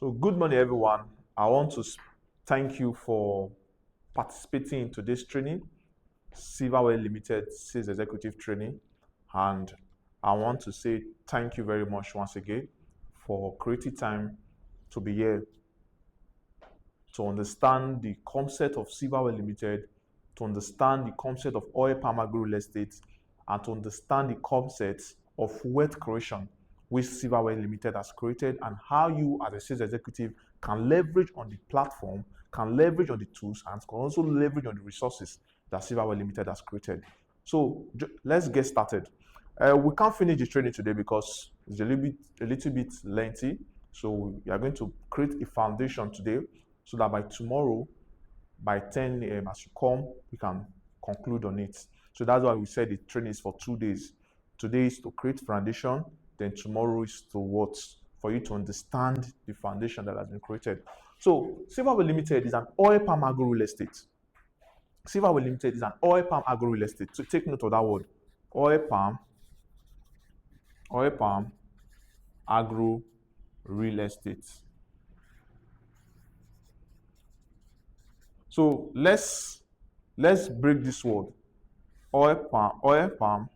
So good morning, everyone. I want to thank you for participating in today's training, Silverware Limited Sales Executive Training. And I want to say thank you very much once again for creating time to be here to understand the concept of Silverware Limited, to understand the concept of oil palm agro real estate, and to understand the concept of wealth creation which Silverware Limited has created, and how you as a sales executive can leverage on the platform, can leverage on the tools, and can also leverage on the resources that Silverware Limited has created. So let's get started. We can't finish the training today because it's a little bit lengthy. So we are going to create a foundation today so that by tomorrow, by 10 a.m. as you come, we can conclude on it. So that's why we said the training is for 2 days. Today is to create foundation, then tomorrow is to what? For you to understand the foundation that has been created. So Silverware Limited is an oil palm agro real estate. Silverware Limited is an oil palm agro real estate. So take note of that word. Oil palm agro real estate. So let's break this word. Oil palm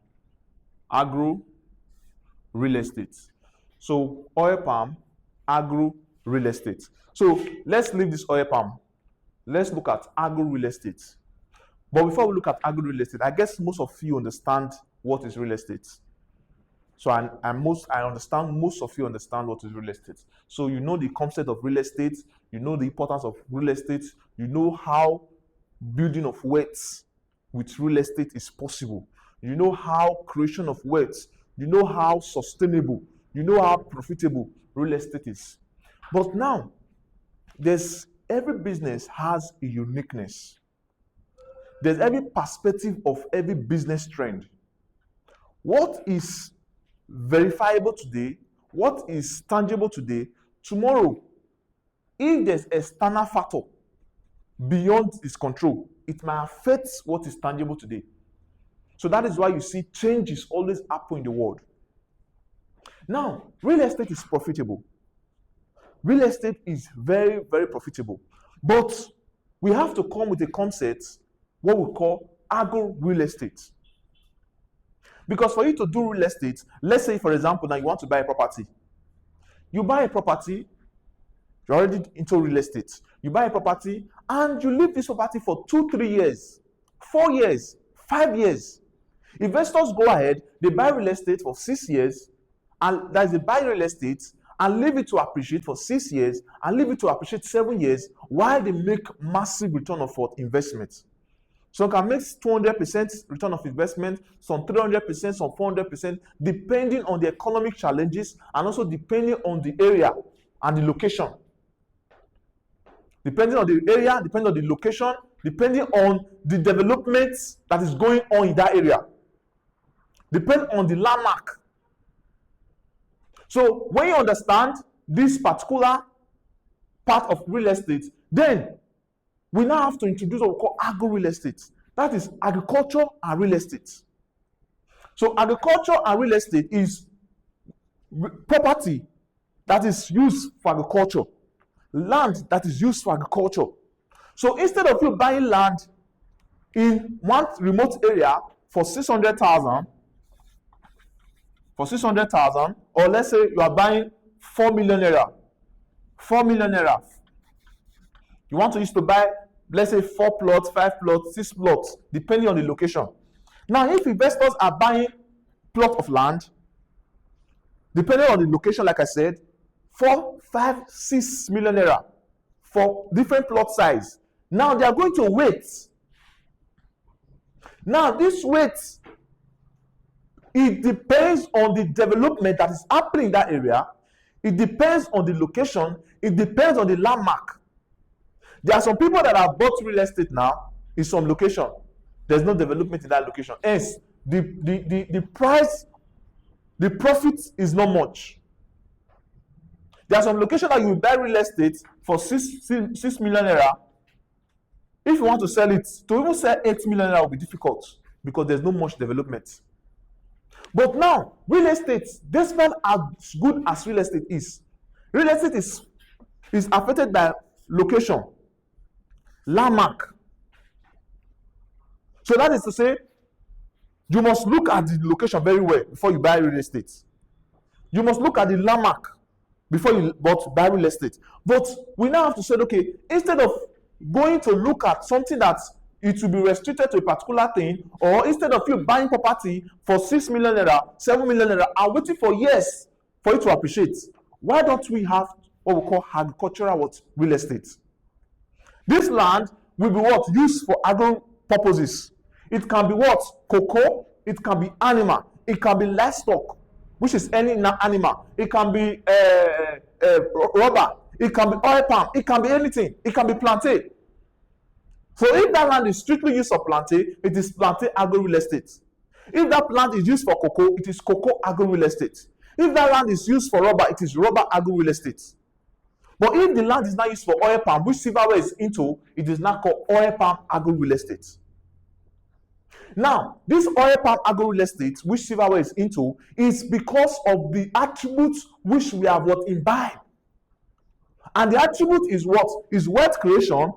agro real estate. So oil palm agro real estate. So let's leave this oil palm. Let's look at agro real estate. But before we look at agro real estate, I guess most of you understand what is real estate. So I understand most of you understand what is real estate. So you know the concept of real estate, you know the importance of real estate, you know how building of wealth with real estate is possible. You know how creation of wealth, you know how sustainable, you know how profitable real estate is. But now, every business has a uniqueness. There's every perspective of every business trend. What is verifiable today, what is tangible today, tomorrow, if there's external factor beyond its control, it might affect what is tangible today. So that is why you see changes always happen in the world. Now, real estate is profitable. Real estate is very, very profitable. But we have to come with a concept, what we call agro real estate. Because for you to do real estate, let's say, for example, now you want to buy a property. You buy a property, you're already into real estate. You buy a property and you leave this property for 2-3 years, 4 years, 5 years. Investors go ahead, they buy real estate for 6 years, and that is they buy real estate and leave it to appreciate for 6 years and leave it to appreciate 7 years while they make massive return of investment. Some can make 200% return of investment, some 300%, some 400%, depending on the economic challenges and also depending on the area and the location. Depending on the area, depending on the location, depending on the development that is going on in that area. Depending on the landmark. So when you understand this particular part of real estate, then we now have to introduce what we call agro real estate. That is agriculture and real estate. So agriculture and real estate is property that is used for agriculture, land that is used for agriculture. So instead of you buying land in one remote area for 600,000, or let's say you are buying 4 million naira, 4 million naira. You want to use to buy, let's say 4 plots, 5 plots, 6 plots, depending on the location. Now, if investors are buying plot of land, depending on the location, like I said, 4, 5, 6 million naira for different plot size. Now they are going to wait. Now this wait, it depends on the development that is happening in that area. It depends on the location. It depends on the landmark. There are some people that have bought real estate now in some location. There's no development in that location. Hence, the price, the profit is not much. There are some locations that you will buy real estate for 6 million naira. If you want to sell it, to even sell 8 million naira will be difficult because there's no much development. But now, real estate, despite as good as real estate is is affected by location, landmark. So that is to say, you must look at the location very well before you buy real estate. You must look at the landmark before you buy real estate. But we now have to say, okay, instead of going to look at something that it will be restricted to a particular thing, or instead of you buying property for 6 million naira, 7 million naira, and waiting for years for it to appreciate, why don't we have what we call agricultural real estate? This land will be used for agro purposes. It can be cocoa, it can be animal, it can be livestock, which is any animal, it can be rubber, it can be oil palm, it can be anything, it can be plantain. So if that land is strictly used for plantain, it is plantain agro real estate. If that land is used for cocoa, it is cocoa agro real estate. If that land is used for rubber, it is rubber agro real estate. But if the land is not used for oil palm, which Silverware is into, it is now called oil palm agro real estate. Now, this oil palm agro real estate, which Silverware is into, is because of the attributes which we have imbibed. And the attribute is what? Is wealth creation.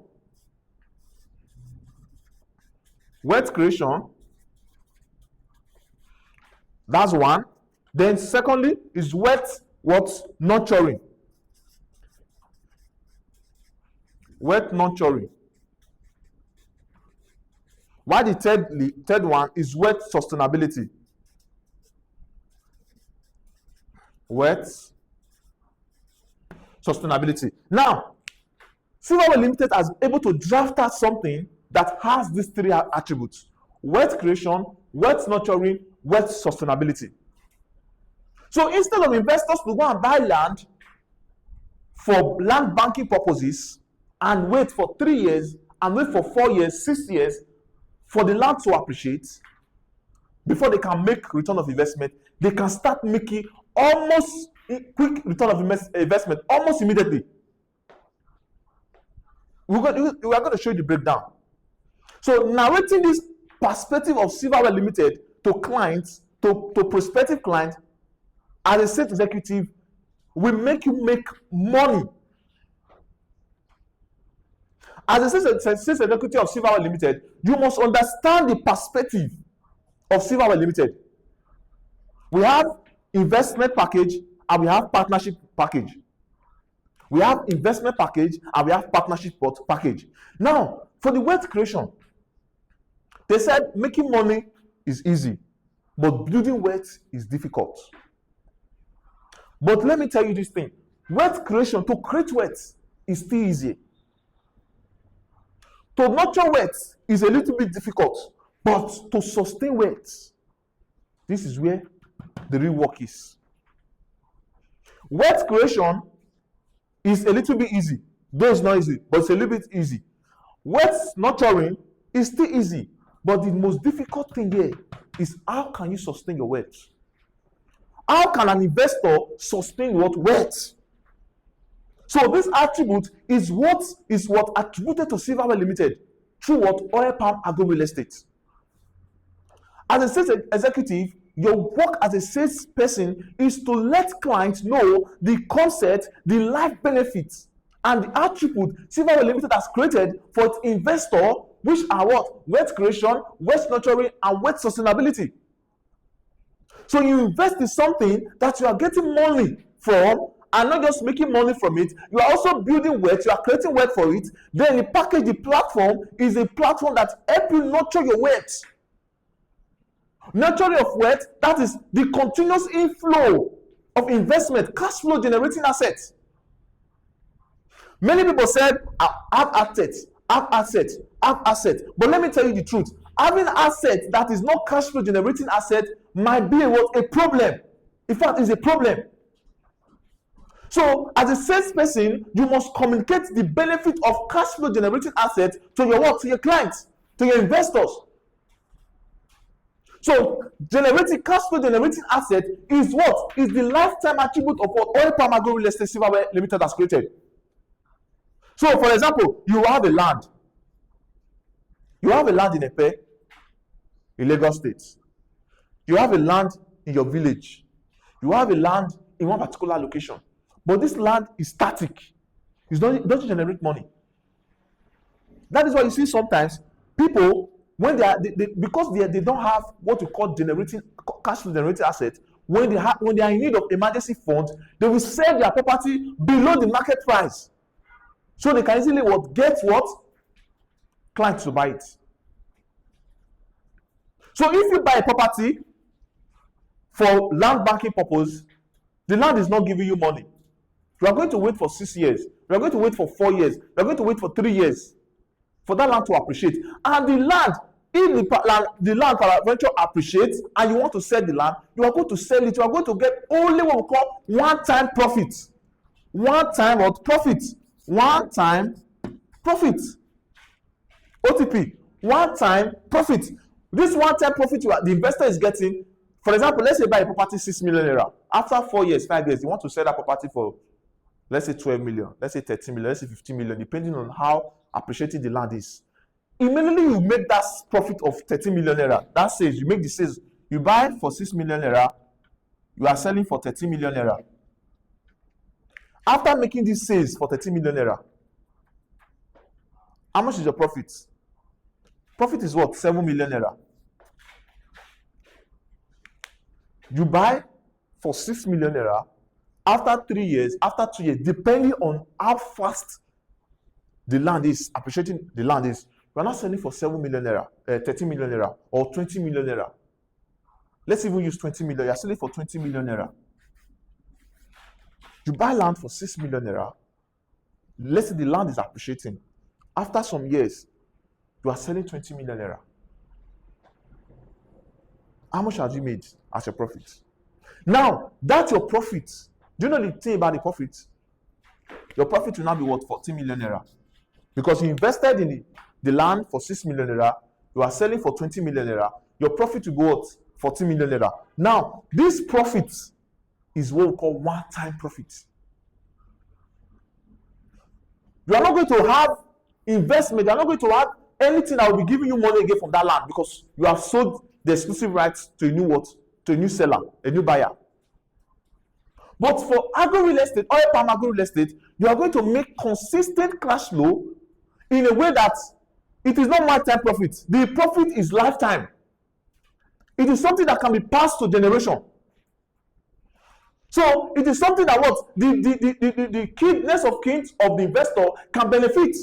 Wealth creation. That's one. Then secondly is wealth nurturing. Wealth nurturing. Why the third one is wealth sustainability. Wealth sustainability. Now, Silverware Limited has been able to draft out something that has these three attributes: wealth creation, wealth nurturing, wealth sustainability. So instead of investors to go and buy land for land banking purposes and wait for 3 years and wait for 4 years, 6 years for the land to appreciate before they can make return of investment, they can start making almost quick return of investment almost immediately. We are going to show you the breakdown. So narrating this perspective of Silverware Limited to clients, to prospective clients, as a sales executive, will make you make money. As a sales executive of Silverware Limited, you must understand the perspective of Silverware Limited. We have investment package and we have partnership package. We have investment package and we have partnership package. Now, for the wealth creation, they said making money is easy, but building wealth is difficult. But let me tell you this thing: wealth creation, to create wealth, is still easy. To nurture wealth is a little bit difficult, but to sustain wealth, this is where the real work is. Wealth creation is a little bit easy, though it's not easy, but it's a little bit easy. Wealth nurturing is still easy, but the most difficult thing here is how can you sustain your wealth? How can an investor sustain wealth? So this attribute is what attributed to Silverware Limited through oil palm agro real estate. As a sales executive, your work as a sales person is to let clients know the concept, the life benefits, and the attribute Silverware Limited has created for its investor, which are wealth creation, wealth nurturing, and wealth sustainability. So you invest in something that you are getting money from, and not just making money from it, you are also building wealth, you are creating wealth for it. Then the package, the platform, is a platform that helps you nurture your wealth. Nurturing of wealth, that is the continuous inflow of investment, cash flow generating assets. Many people said, I have assets. But let me tell you the truth. Having assets that is not cash flow generating asset might be a problem. In fact, it's a problem. So, as a salesperson, you must communicate the benefit of cash flow generating assets to your clients, to your investors. So, generating cash flow generating asset is is the lifetime attribute of what oil palm agro real estate Silverware Limited has created. So, for example, you have a land. You have a land in Epe, in Lagos State. You have a land in your village. You have a land in one particular location. But this land is static. It doesn't generate money. That is why you see sometimes people, when because they don't have what we call generating cash flow generating assets, when they are in need of emergency funds, they will sell their property below the market price, so they can easily get clients to buy it. So if you buy a property for land banking purpose, the land is not giving you money. You are going to wait for 6 years. You are going to wait for 4 years. You are going to wait for 3 years for that land to appreciate. And the land, if the land peradventure appreciates and you want to sell the land, you are going to sell it. You are going to get only what we call one-time profit. One-time profit. One-time profit. OTP. One-time profit. This one-time profit the investor is getting, for example, let's say buy a property 6 million naira. After 4 years, 5 years, you want to sell that property for, let's say 12 million, let's say 13 million, let's say 15 million, depending on how appreciating the land is. Immediately you make that profit of 13 million naira. That says you make the sales. You buy for 6 million naira, you are selling for 13 million naira. After making these sales for 13 million naira, how much is your profit? Profit is what? 7 million naira. You buy for 6 million naira. After 3 years, after 2 years, depending on how fast the land is, appreciating the land is, you are not selling for 7 million naira, 13 million naira, or 20 million naira. Let's even use 20 million. You are selling for 20 million naira. You buy land for 6 million naira. Let's say the land is appreciating. After some years, you are selling 20 million naira. How much have you made as your profit? Now, that's your profit. Do you know the thing about the profit? Your profit will now be what? 14 million naira. Because you invested in the land for 6 million naira, you are selling for 20 million naira, your profit will go what? 14 million naira. Now, this profit is what we call one-time profit. You are not going to have investment, you are not going to have anything that will be giving you money again from that land, because you have sold the exclusive rights to a new what? To a new seller, a new buyer. But for agro real estate, oil palm agro real estate, you are going to make consistent cash flow in a way that it is not one-time profit. The profit is lifetime. It is something that can be passed to generation. So it is something that what the next of kin of the investor can benefit.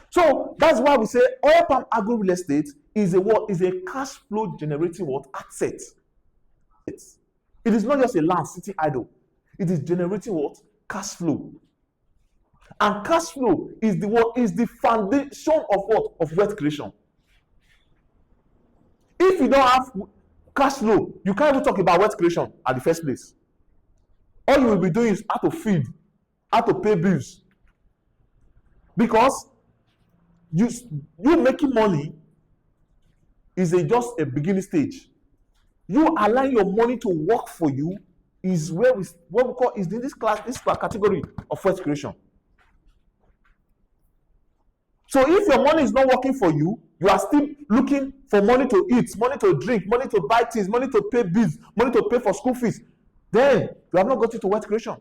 So that's why we say oil palm agro real estate is a cash flow generating asset. It is not just a land sitting idle. It is generating cash flow. And cash flow is the foundation of of wealth creation. If you don't have cash flow, you can't even talk about wealth creation at the first place. All you will be doing is how to feed, how to pay bills. Because you making money is just a beginning stage. You allowing your money to work for you is what we call is in this category of wealth creation. So if your money is not working for you, you are still looking for money to eat, money to drink, money to buy things, money to pay bills, money to pay for school fees, then you have not got into wealth creation.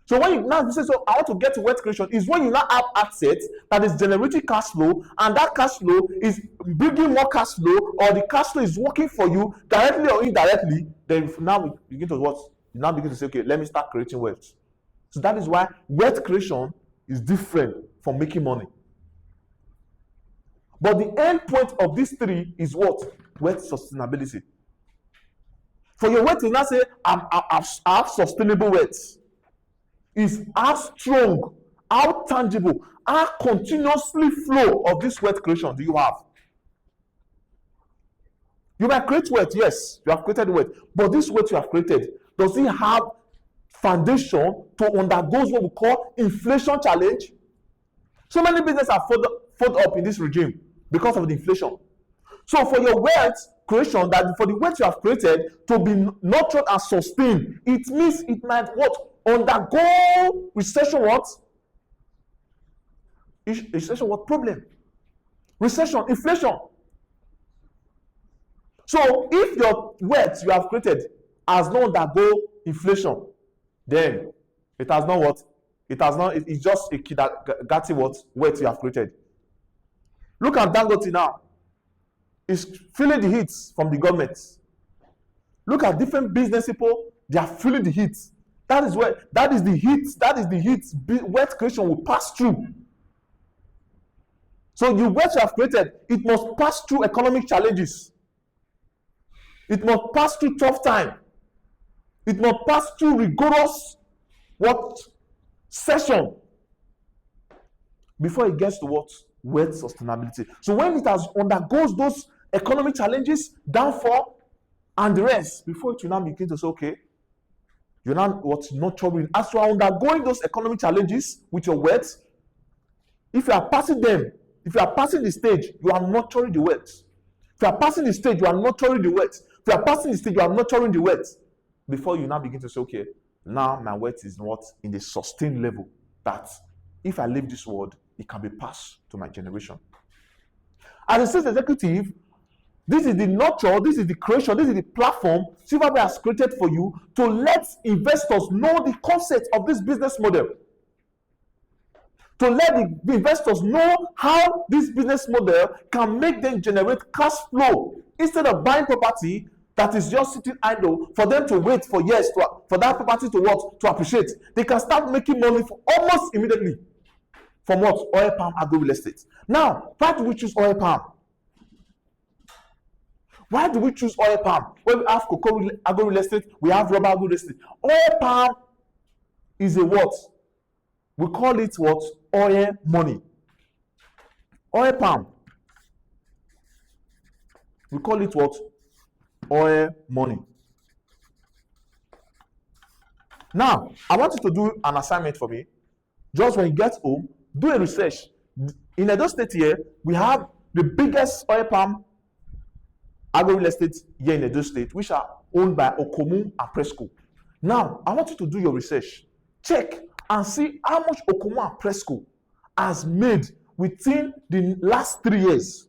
So when you now say, so I want to get to wealth creation, is when you now have assets that is generating cash flow, and that cash flow is bringing more cash flow, or the cash flow is working for you directly or indirectly. Then now we begin to what? You now begin to say, okay, let me start creating wealth. So that is why wealth creation is different from making money. But the end point of these three is what? Wealth sustainability. For your wealth to now say, I have sustainable wealth, is how strong, how tangible, how continuously flow of this wealth creation do you have? You might create wealth, yes, you have created wealth, but this wealth you have created, does it have foundation to undergo what we call inflation challenge? So many businesses are fought up in this regime because of the inflation. So for your wealth creation, that for the wealth you have created to be nurtured and sustained, it means it might what? Undergo recession what? Recession what? Problem. Recession, inflation. So if your wealth you have created has not undergo inflation, then It has not what? It has not, it's just a kidagati what? Wealth you have created. Look at Dangote now. It's feeling the heat from the government. Look at different business people, they are feeling the heat. That is the heat wealth creation will pass through. So the wealth you have created, it must pass through economic challenges. It must pass through tough time. It must pass through rigorous session before it gets to wealth sustainability. So when it has undergoes those economic challenges, downfall, and the rest, before it will now begin to say, okay, you're not nurturing. As you are undergoing those economic challenges with your wealth, if you are passing them, if you are passing the stage, you are nurturing the wealth. If you are passing the stage, you are nurturing the wealth. If you are passing the stage, you are nurturing the wealth. Before you now begin to say, okay, now my wealth is not in the sustained level that if I leave this world, it can be passed to my generation. As a sales executive, this is the nurture, this is the creation, this is the platform Silverware has created for you to let investors know the concept of this business model. To let the investors know how this business model can make them generate cash flow instead of buying property that is just sitting idle for them to wait for years for that property to appreciate. They can start making money almost immediately from oil palm agro real estate. Now, why do we choose oil palm? Why do we choose oil palm? When we have cocoa agro real estate, we have rubber agro real estate. Oil palm is a what? We call it what? Oil money. Oil palm. We call it what? Oil money. Now, I want you to do an assignment for me. Just when you get home, do a research. In Edo State here, we have the biggest oil palm agro real estate here in Edo State, which are owned by Okomu and Presco. Now, I want you to do your research. Check and see how much Okomu and Presco has made within the last 3 years.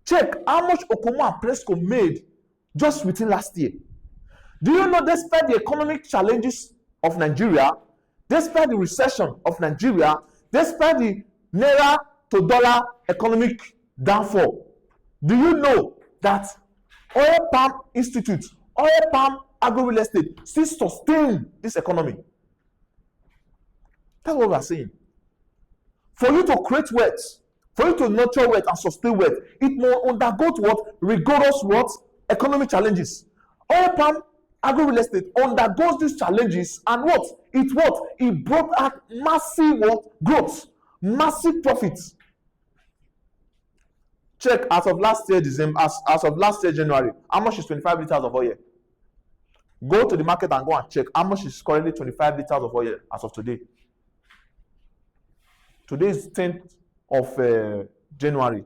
Check how much Okomu and Presco made just within last year. Do you know, despite the economic challenges of Nigeria, despite the recession of Nigeria, despite the naira to dollar economic downfall, do you know that Oil Palm Institute, Oil Palm Agro Real Estate still sustain this economy? That's what we are saying. For you to create wealth, for you to nurture wealth and sustain wealth, it will undergo rigorous economic challenges. Oil Palm Agro Real Estate undergoes these challenges, and it brought out massive growth, massive profits. Check as of last year December, as of last year January, how much is 25 liters of oil? Go to the market and go and check how much is currently 25 liters of oil as of today. Today is 10th of January,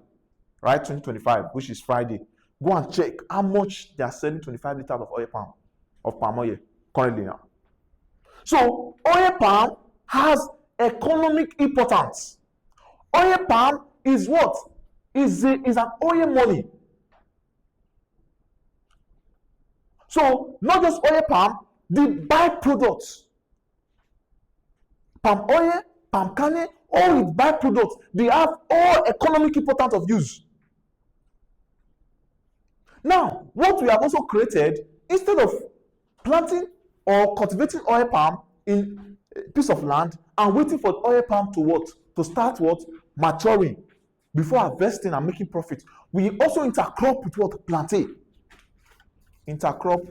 right? 2025, which is Friday. Go and check how much they are selling 25 liters of palm oil currently now. So oil palm has economic importance. Oil palm is what? Is an oil money. So not just oil palm, the byproducts, palm oil, palm kernel, all its byproducts, they have all economic importance of use. Now, what we have also created, instead of planting or cultivating oil palm in a piece of land and waiting for oil palm to start maturing before harvesting and making profit, we also intercrop with plantain. Intercrop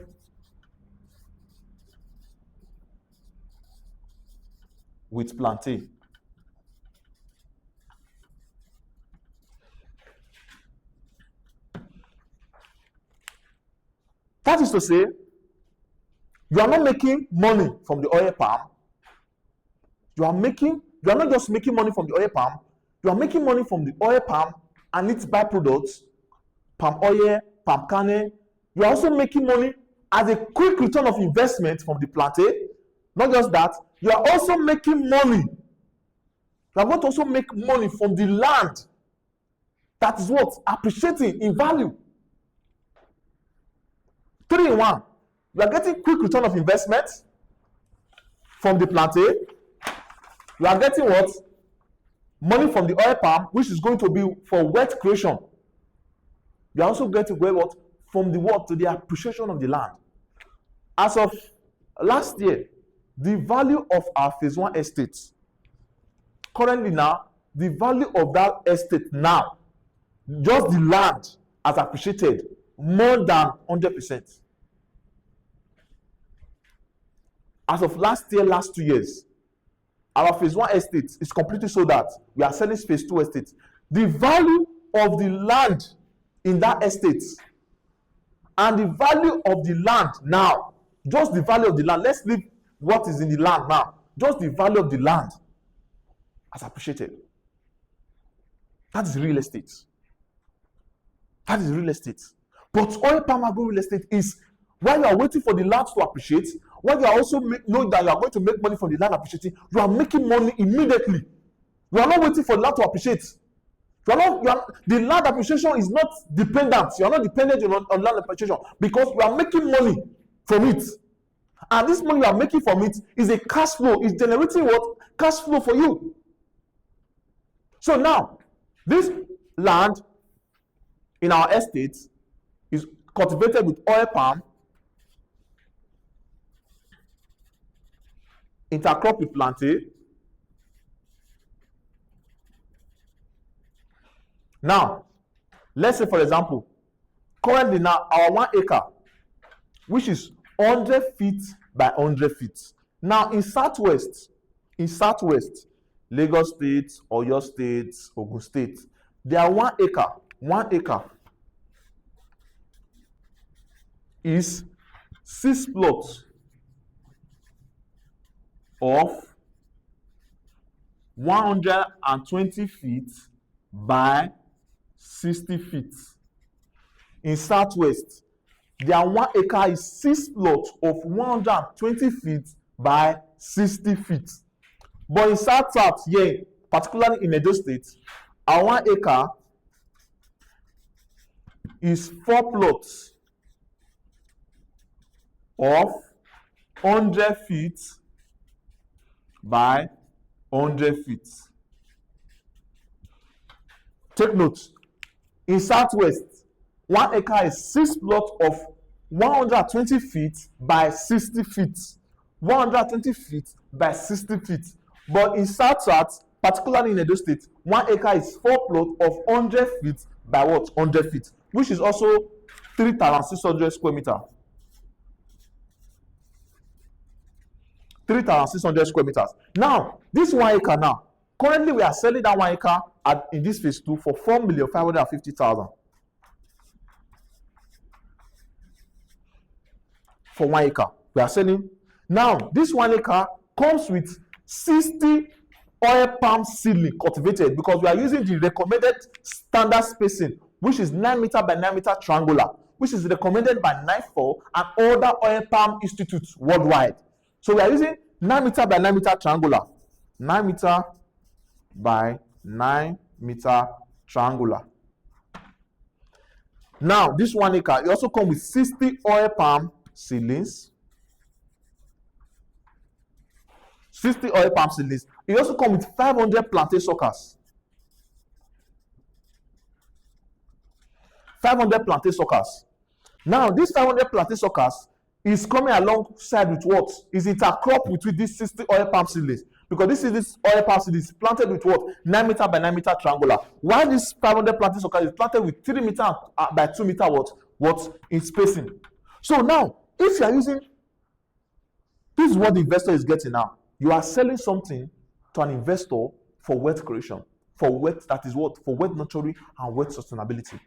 with plantain. That is to say, you are not making money from the oil palm. You are not just making money from the oil palm, you are making money from the oil palm and its byproducts, palm oil, palm kernel. You are also making money as a quick return of investment from the plantain. Not just that, you are also making money. You are going to also make money from the land that is appreciating in value. 3 in 1. You are getting quick return of investment, from the plantain. You are getting what? Money from the oil palm, which is going to be for wealth creation. You are also getting what? From the what? To the appreciation of the land. As of last year, the value of our phase 1 estate, currently now, the value of that estate now, just the land has appreciated more than 100%. As of last year, last 2 years, our phase 1 estate is completely sold out. We are selling phase 2 estate. The value of the land in that estate and the value of the land now, just the value of the land, let's leave what is in the land now, just the value of the land has appreciated. That is real estate. That is real estate. But oil palm agro real estate is while you are waiting for the land to appreciate, while you are also know that you are going to make money from the land appreciating, you are making money immediately. You are not waiting for the land to appreciate. The land appreciation is not dependent. You are not dependent on land appreciation because you are making money from it. And this money you are making from it is a cash flow. It's generating what? Cash flow for you. So now, this land in our estate is cultivated with oil palm, intercrop with plantain. Now, let's say for example, currently now our 1 acre, which is 100 feet by 100 feet. Now in southwest, Lagos State, Oyo State, Ogun State, there are 1 acre. 1 acre is 6 plots of 120 feet by 60 feet. In southwest, their 1 acre is 6 plots of 120 feet by 60 feet. But in south here, particularly in Edo State, our 1 acre is 4 plots of 100 feet by 100 feet. Take note, in southwest, 1 acre is 6 plots of 120 feet by 60 feet. 120 feet by 60 feet. But in south, particularly in Edo State, 1 acre is 4 plots of 100 feet by what? 100 feet, which is also 3,600 square meter. 3,600 square meters. Now, this 1 acre now, currently we are selling that 1 acre in this phase 2 for 4,550,000. For 1 acre, we are selling. Now, this 1 acre comes with 60 oil palm seedling cultivated because we are using the recommended standard spacing, which is 9 meter by 9 meter triangular, which is recommended by NIFO and other oil palm institutes worldwide. So we are using 9 meter by 9 meter triangular. 9 meter by 9 meter triangular. Now, this 1 acre, it also comes with 60 oil palm seedlings. 60 oil palm seedlings. It also comes with 500 plantain suckers. 500 plantain suckers. Now, this 500 plantain suckers is coming alongside with what? Is intercrop with this 60 oil palm seedlings. Because this oil palm seedlings planted with what? 9 meter by 9 meter triangular. While this 500 plantain suckers is planted with 3 meter by 2 meter what? In spacing. So now, if you are using, this is what the investor is getting now. You are selling something to an investor for wealth creation, for wealth that is what? For wealth nurturing and wealth sustainability.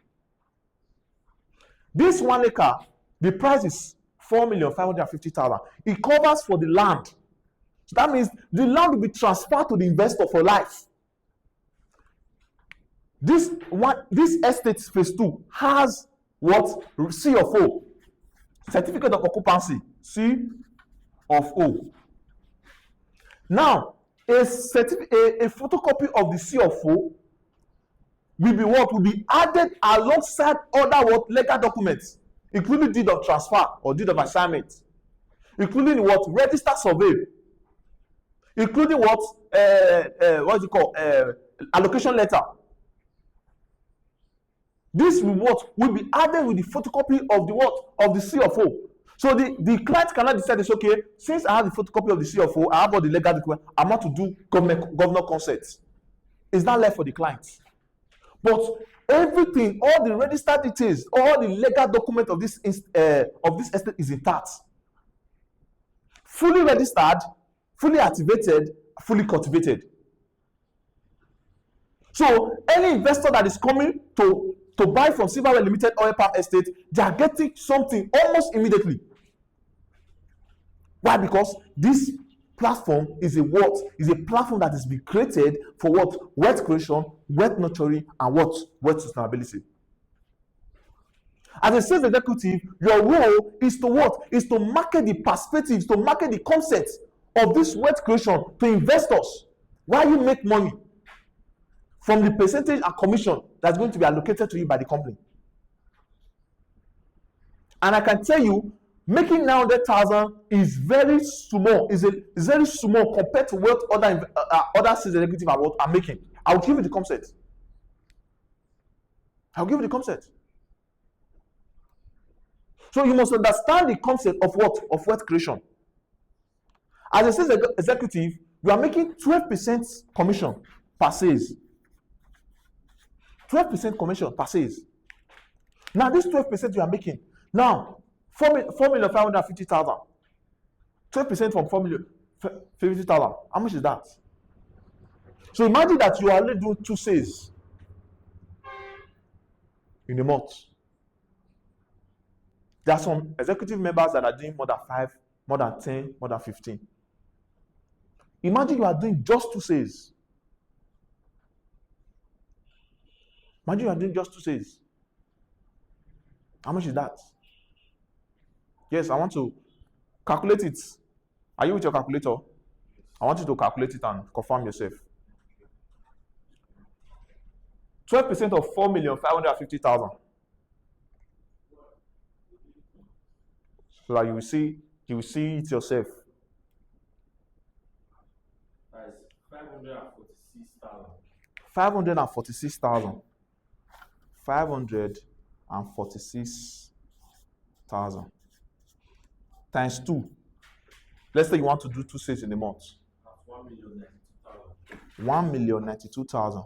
This 1 acre, the price is 4,550,000. It covers for the land. So that means the land will be transferred to the investor for life. This estate phase 2 has what? C of O. Certificate of occupancy. C of O. Now, a photocopy of the C of O will be what? Will be added alongside other what? Legal documents, including deed of transfer or deed of assignment, including what? Register survey, including what is it called, allocation letter. This reward will be added with the photocopy of the what? Of the CFO. So the client cannot decide, it's okay, since I have the photocopy of the CFO, I have all the legal document, I'm not to do governor consent. It's not left for the client. But everything, all the registered details, all the legal document of this estate is intact. Fully registered, fully activated, fully cultivated. So any investor that is coming to buy from Silverware Limited Oil Palm Estate, they are getting something almost immediately. Why? Because this platform is a platform that is being created for what? Wealth creation, wealth nurturing, and what? Wealth sustainability. As a sales executive, your role is to what? Is to market the perspectives, to market the concepts of this wealth creation to investors. Why you make money from the percentage and commission that's going to be allocated to you by the company. And I can tell you, making 900,000 is very small. Is very small compared to what other sales executives are making. I'll give you the concept. So you must understand the concept of what? Of wealth creation. As a sales executive, you are making 12% commission per sales. 12% commission per sales. Now, this 12% you are making, now, 4,550,000. 12% from 4,050,000. How much is that? So imagine that you are only doing 2 sales in a month. There are some executive members that are doing more than 5, more than 10, more than 15. Imagine you are doing just 2 sales. Imagine you are doing just 2 sales. How much is that? Yes, I want to calculate it. Are you with your calculator? I want you to calculate it and confirm yourself. 12% of 4,550,000. So that you will see it yourself. That is 546,000. 546,000. 546,000 times 2. Let's say you want to do 2 sales in a month. That's 1,092,000. 1,092,000.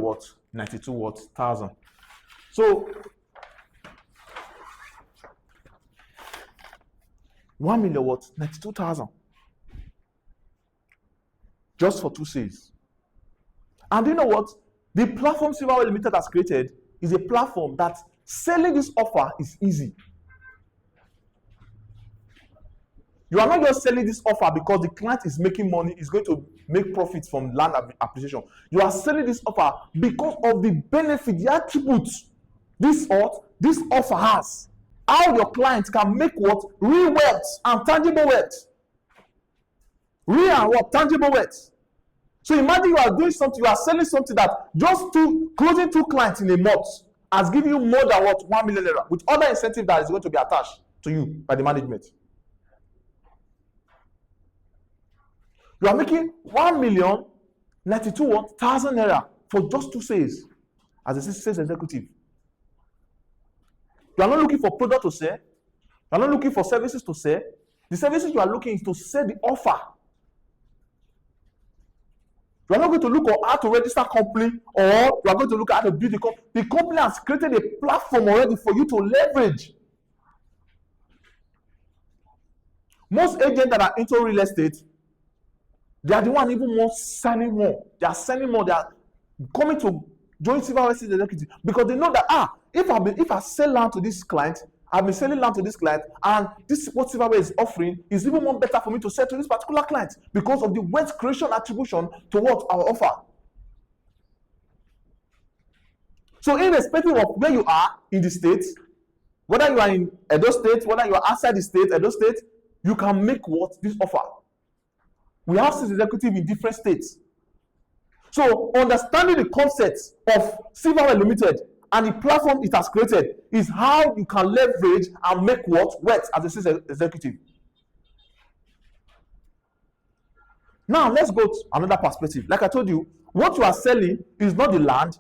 what? 92 what? 1,000. So 1,000,000 what? 92,000. Just for 2 sales. And you know what? The platform Silverware Limited has created is a platform that selling this offer is easy. You are not just selling this offer because the client is making money, is going to make profits from land appreciation. You are selling this offer because of the benefit, the attributes this offer has. How your client can make what? Real wealth and tangible wealth. Real and what? Tangible wealth. So imagine you are doing something, you are selling something that just closing 2 clients in a month has given you more than what? 1 million naira with other incentive that is going to be attached to you by the management. You are making 1,092,000 naira for just 2 sales as a sales executive. You are not looking for product to sell. You are not looking for services to sell. The services you are looking is to sell the offer. You are not going to look at how to register company, or you are going to look at how to build the company. The company has created a platform already for you to leverage. Most agents that are into real estate, they are the one even more selling more. They are selling more. They are coming to join Silverware Sales Executive because they know that if I sell land to this client, I've been selling land to this client, and this what Silverware is offering is even more better for me to sell to this particular client because of the wealth creation attribution to what our offer. So irrespective of where you are in the state, whether you are in Edo State, whether you are outside the state, Edo State, you can make what? This offer. We have sales executive in different states. So understanding the concept of Silverware Limited and the platform it has created is how you can leverage and make what works as a sales executive. Now let's go to another perspective. Like I told you, what you are selling is not the land,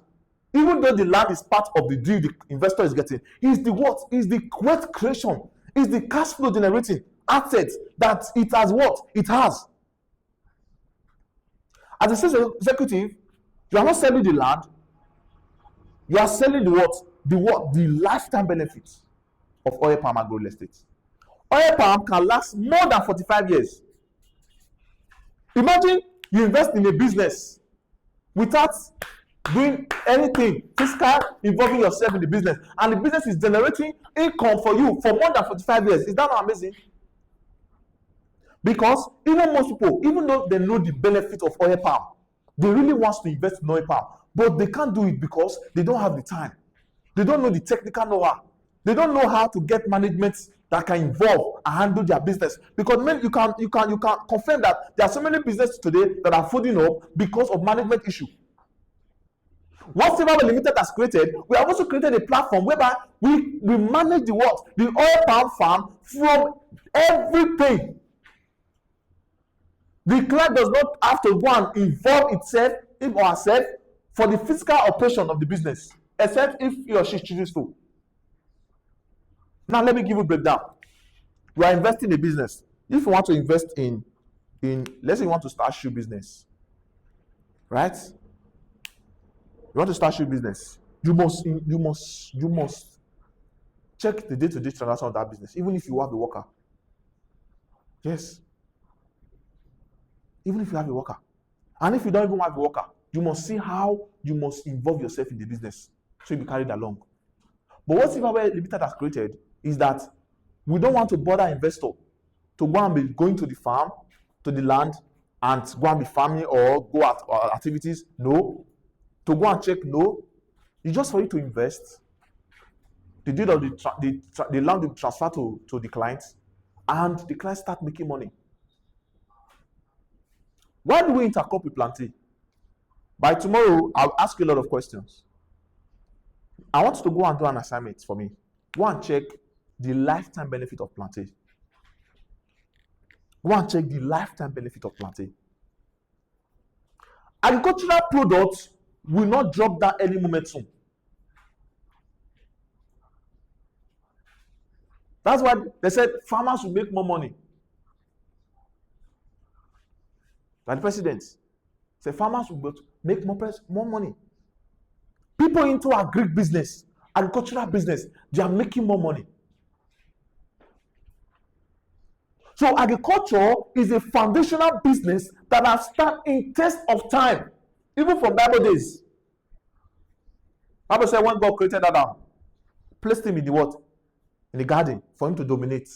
even though the land is part of the deal the investor is getting. Is the what? Is the wealth creation, is the cash flow generating assets that it has what? It has. As a sales executive, you are not selling the land, you are selling the what? The what? The lifetime benefits of oil palm agro real estate. Oil palm can last more than 45 years. Imagine you invest in a business without doing anything physical involving yourself in the business, and the business is generating income for you for more than 45 years. Is that not amazing? Because even most people, even though they know the benefit of oil palm, they really want to invest in oil palm, but they can't do it because they don't have the time. They don't know the technical know-how. They don't know how to get management that can involve and handle their business. Because you can confirm that there are so many businesses today that are folding up because of management issue. What Silverware Limited has created, we have also created a platform whereby we manage the what? The oil palm farm from everything. The client does not have to go and involve itself, him or herself, for the physical operation of the business, except if he or she chooses to. Now let me give you a breakdown. You are investing in a business. If you want to invest in let's say you want to start shoe business, right? You want to start shoe business. You must check the day-to-day transaction of that business, even if you have a worker. Yes. Even if you have a worker. And if you don't even have a worker, you must see how you must involve yourself in the business so you'll be carried along. But what Silverware Limited has created is that we don't want to bother investor to go and be going to the farm, to the land, and go and be farming or go at activities. No. To go and check, no. It's just for you to invest. The deed of the land will be transferred to the client, and the client start making money. Why do we intercrop with plantain? By tomorrow, I'll ask you a lot of questions. I want you to go and do an assignment for me. Go and check the lifetime benefit of plantain. Go and check the lifetime benefit of plantain. Agricultural products will not drop down any moment soon. That's why they said farmers will make more money. Like the president said, farmers will make more money. People into agricultural business, they are making more money. So agriculture is a foundational business that has stood in test of time, even from Bible days. Bible said when God created Adam, placed him in the what? In the garden for him to dominate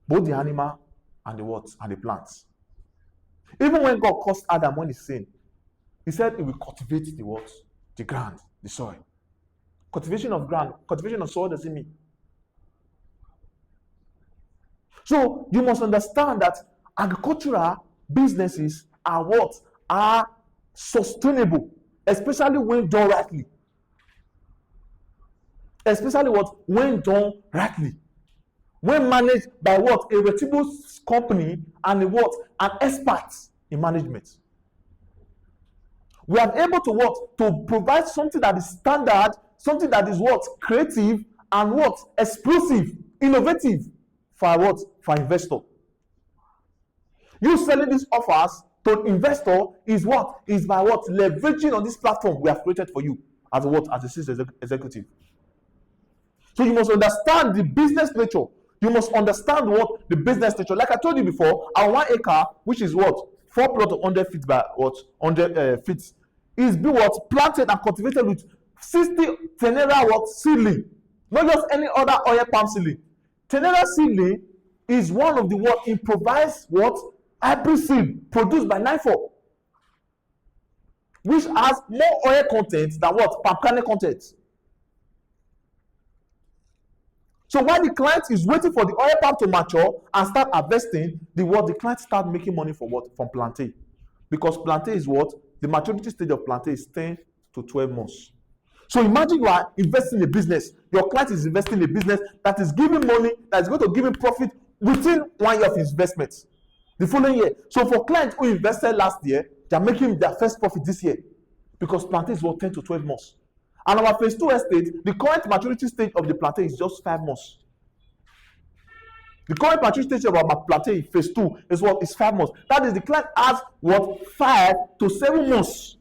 both the animal and the what? And the plants. Even when God cursed Adam when he sinned, he said he will cultivate the what? The ground, the soil. Cultivation of ground, cultivation of soil doesn't mean. So you must understand that agricultural businesses are what? Are sustainable, especially when done rightly. Especially what? When done rightly. When managed by what? A reputable company and a what? An expert in management. We are able to what? To provide something that is standard, something that is what? Creative and what? Explosive, innovative for what? For investor. You selling these offers to investor is what? Is by what? Leveraging on this platform we have created for you as a what? As a sales executive. So you must understand the business nature. You must understand what? The business nature. Like I told you before, our 1 acre, which is what? 4 plots of 100 feet by what? 100 feet, is be what? Planted and cultivated with 60 Tenera what? Seedling. Not just any other oil palm seedling. Tenera seedling is one of the what? Improvised what? Hybrid seed produced by NIFO, which has more oil content than what? Palm kernel content. So while the client is waiting for the oil palm to mature and start harvesting, the client start making money from what? From plantain. Because plantain is what? The maturity stage of plantain is 10 to 12 months. So imagine you are investing in a business. Your client is investing in a business that is giving money, that is going to give him profit within 1 year of investment. The following year. So for clients who invested last year, they are making their first profit this year. Because plantain is what? 10 to 12 months. And our phase 2 estate, the current maturity stage of the plantain is just 5 months. The current maturity stage of our plantain phase 2 is what? Is 5 months. That is, the client has what? 5 to 7 months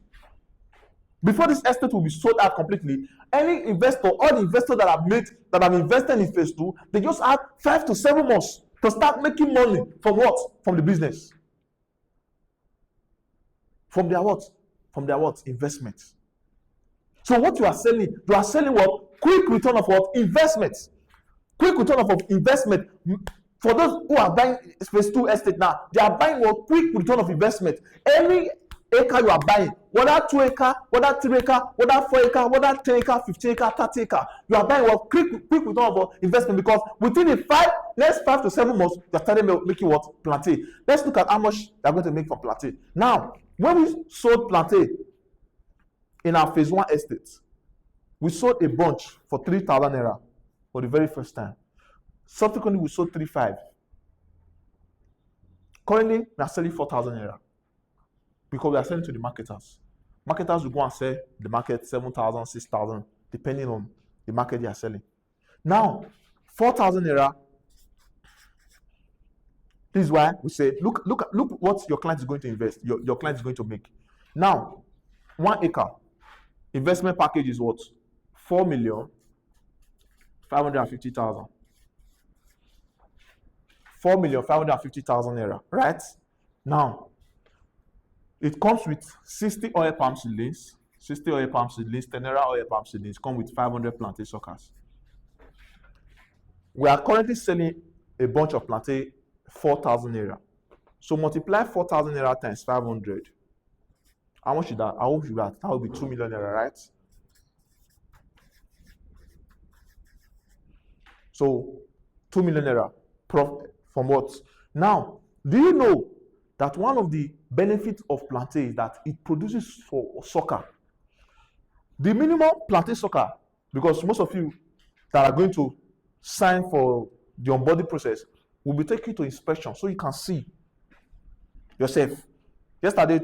before this estate will be sold out completely. Any investor, all the investors that have invested in phase 2, they just have 5 to 7 months to start making money from what? From the business. From their what? From their what? Investment. So what you are selling what? Quick return of what? Investment. Quick return of investment. For those who are buying phase 2 estate now, they are buying what? Quick return of investment. Any acre you are buying, whether 2 acre, whether 3 acre, whether 4 acre, whether 10 acre, 15 acre, 30 acre, you are buying what? Quick return of investment, because within the next 5 to 7 months, you are starting making what? Plantain. Let's look at how much you are going to make from plantain. Now, when we sold plantain in our phase 1 estate, we sold a bunch for 3,000 naira for the very first time. Subsequently, we sold 3,500. Currently, we are selling 4,000 naira because we are selling to the marketers. Marketers will go and sell the market 7,000, 6,000, depending on the market they are selling. Now, 4,000 naira. This is why we say, look what your client is going to invest. Your client is going to make. Now, 1 acre investment package is what? 4,550,000. 4,550,000 naira, right? Now, it comes with 60 oil palm seedlings, 10 naira oil palm seedlings, come with 500 plantain suckers. We are currently selling a bunch of plantain 4,000 naira. So multiply 4,000 naira times 500. How much is that? How much is that? That will be 2 million naira, right? So 2 million naira profit from what? Now, do you know that one of the benefits of plantain is that it produces for sucker? The minimum plantain sucker, because most of you that are going to sign for the onboarding process will be taken to inspection, so you can see yourself. Yesterday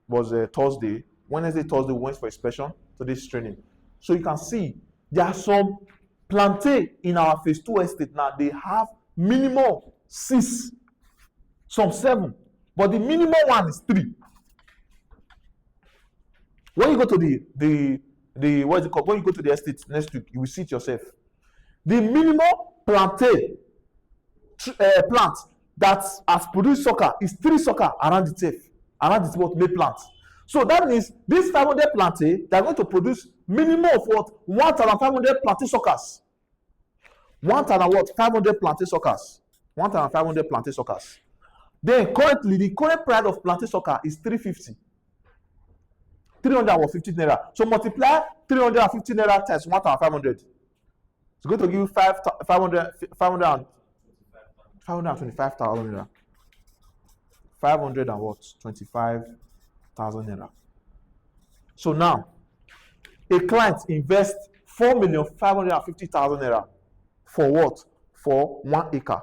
was Thursday. Wednesday, Thursday, we went for inspection. Today's training. So you can see there are some plantain in our phase 2 estate now. They have minimum 6, some 7, but the minimum one is 3. When you go to the what is it called? When you go to the estate next week, you will see it yourself. The minimum plantain plant that has produced sucker is 3 sucker around itself, around its what main plant. So that means this 500 plantain, they are going to produce minimum of what? 1,500 plantain suckers. 1,500 plantain suckers. 1,500 plantain suckers. Then currently, the current price of plantain sucker is 350. 350 naira. So multiply 350 naira times 1,500. It's going to give you 525,000 naira. 500 and what? 25,000 naira. So now, a client invests 4,550,000 naira for what? For 1 acre.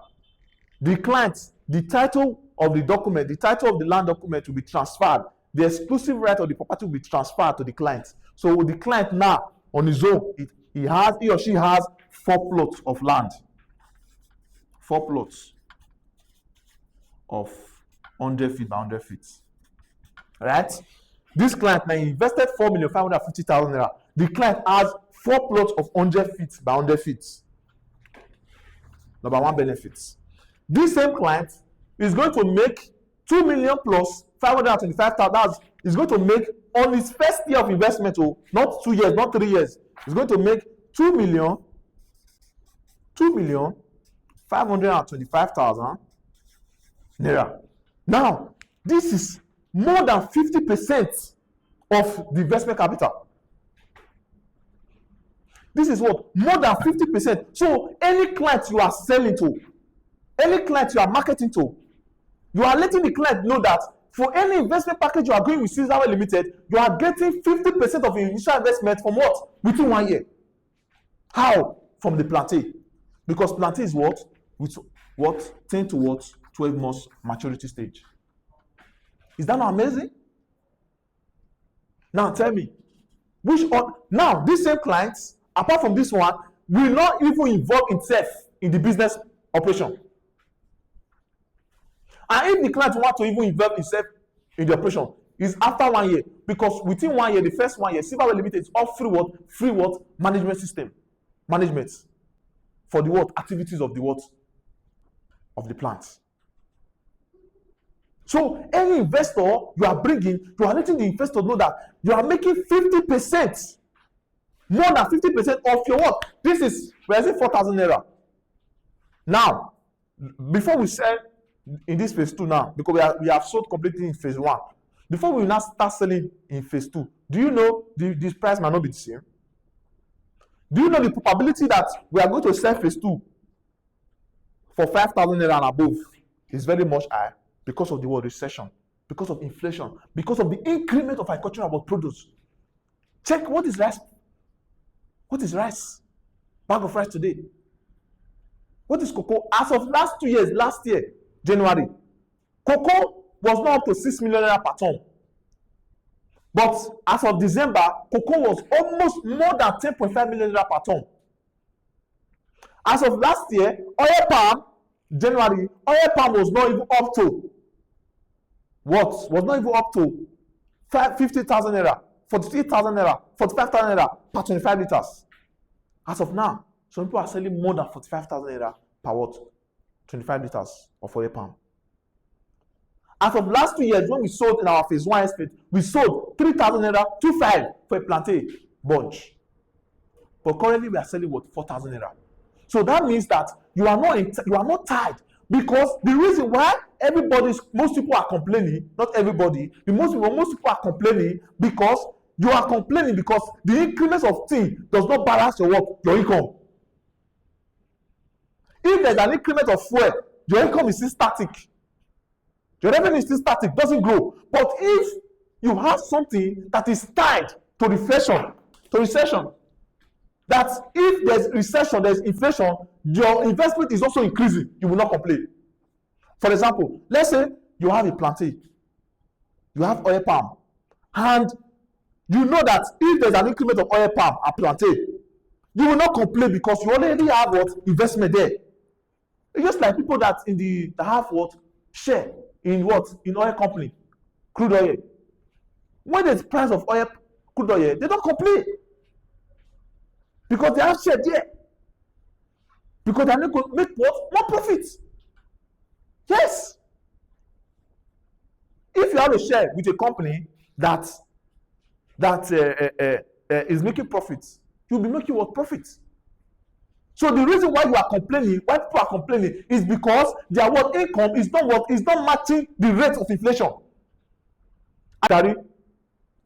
The client, the title of the document, the title of the land document will be transferred. The exclusive right of the property will be transferred to the client. So the client now, on his own, he or she has 4 plots of land. 4 plots of 100 feet by 100 feet. Right? This client now invested 4,550,000 naira. The client has 4 plots of 100 feet by 100 feet. Number 1 benefits. This same client is going to make 2 million plus 525,000. Is going to make on his first year of investment, not 2 years, not 3 years. He's going to make 2,525,000 naira. Now, this is more than 50% of the investment capital. This is what? More than 50%. So any client you are selling to, any client you are marketing to, you are letting the client know that for any investment package you are going with Caesar Limited, you are getting 50% of your initial investment from what? Within 1 year. How? From the plantain. Because plantain is what? With what? 10 to what? 12 months maturity stage. Is that not amazing? Now tell me, now these same clients, apart from this one, will not even involve itself in the business operation. And if the client want to even involve himself in the operation, is after 1 year, because within 1 year, the first 1 year, Silverware Limited is all free what management system, management for the what activities of the what of the plant. So any investor you are bringing, you are letting the investor know that you are making 50%, more than 50% of your what? This is, we're saying 4,000 naira. Now, before we sell in this phase 2 now, because we have sold completely in phase 1, before we now start selling in phase 2, do you know this price might not be the same? Do you know the probability that we are going to sell phase 2 for 5,000 naira and above is very much high because of the word recession, because of inflation, because of the increment of agricultural produce? Check what is rice. What is rice? Bag of rice today. What is cocoa? As of last year, January, cocoa was not up to 6 million naira per ton. But as of December, cocoa was almost more than 10.5 million naira per ton. As of last year, oil palm, January, oil palm was not even up to what? Was not even up to 50,000 naira, 48,000 naira, 45,000 naira per 25 liters. As of now, some people are selling more than 45,000 naira per what? 25 liters of oil palm. As of last 2 years, when we sold in our phase 1 estate, we sold 3,000 naira, 25 for a plantain bunch. But currently we are selling what? 4,000 naira. So that means that you are not tied, because the reason why most people are complaining, not everybody, most people are complaining because you are complaining because the increment of things does not balance your income. If there's an increment of fuel, your income is still static. Your revenue is still static, doesn't grow. But if you have something that is tied to recession, that if there's recession, there's inflation, your investment is also increasing, you will not complain. For example, let's say you have a plantain, you have oil palm, and you know that if there's an increment of oil palm and plantain, you will not complain because you already have what? Investment there. It's just like people that have what? Share in what? In oil company, crude oil. When there's price of oil, crude oil, they don't complain because they have share there. Because they're not going to make what? More profit. Yes. If you have a share with a company that is making profits, you'll be making what? Profits. So the reason why people are complaining is because their income is not matching the rate of inflation. Gary,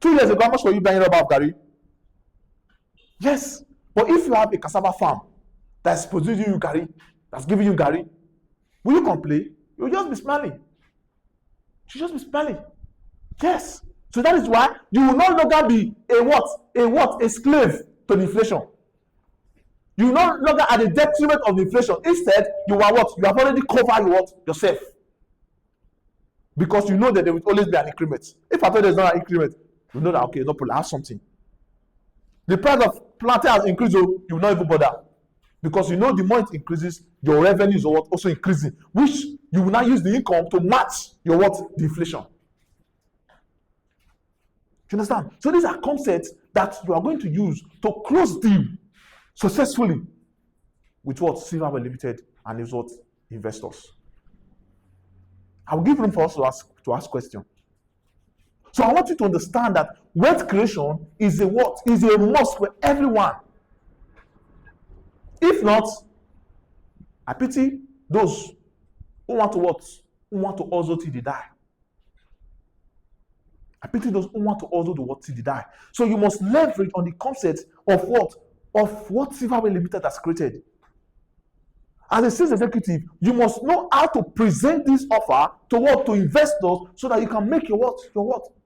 2 years ago, how much were you buying rubber of Gary? Yes. But if you have a cassava farm that's producing you Gary, that's giving you Gary, will you complain? You'll just be smiling. You'll just be smiling. Yes. So that is why you will no longer be a slave to the inflation. You will no longer at the detriment of the inflation. Instead, you are what? You have already covered yourself. Because you know that there will always be an increment. If I thought there's not an increment, you know that, okay, no problem, I have something. The price of plantain has increased, you will not even bother. Because you know the more it increases, your revenues are also increasing, which you will now use the income to match your the inflation. Do you understand? So these are concepts that you are going to use to close deal successfully with Silverware Limited and his investors. I will give room for us to ask questions. So I want you to understand that wealth creation is a must for everyone. If not, I pity those who want to hustle till they die. I pity those who want to hustle till they die. So you must leverage on the concept of of what Silverware Limited has created. As a sales executive, you must know how to present this offer to what? To investors, so that you can make your what?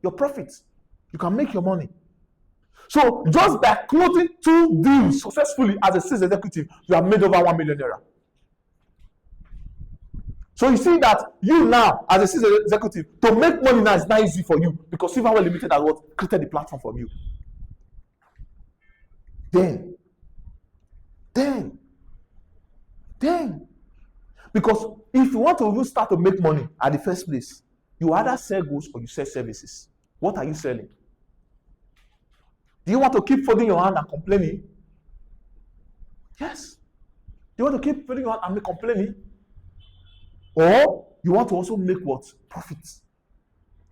Your profits. You can make your money. So just by closing 2 deals successfully as a sales executive, you have made over 1 million naira. So you see that you now, as a sales executive, to make money now is not easy for you, because Silverware Limited has what? Created the platform for you. Then, because if you want to even start to make money at the first place, you either sell goods or you sell services. What are you selling? Do you want to keep folding your hand and complaining? Yes. Do you want to keep folding your hand and complaining? Or you want to also make what? Profits.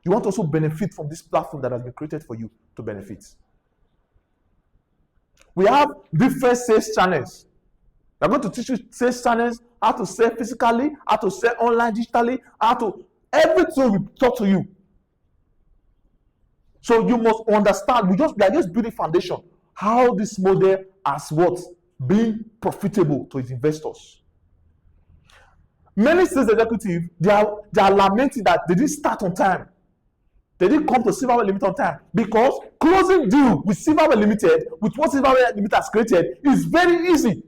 You want to also benefit from this platform that has been created for you to benefit. We have different sales channels. We're going to teach you sales channels, how to sell physically, how to sell online, digitally, everything will talk to you. So you must understand, we are just building foundation, how this model has what? Been profitable to its investors. Many sales executives, they are lamenting that they didn't start on time. They didn't come to Silverware Limited on time, because closing deal with Silverware Limited, with what Silverware Limited has created, is very easy.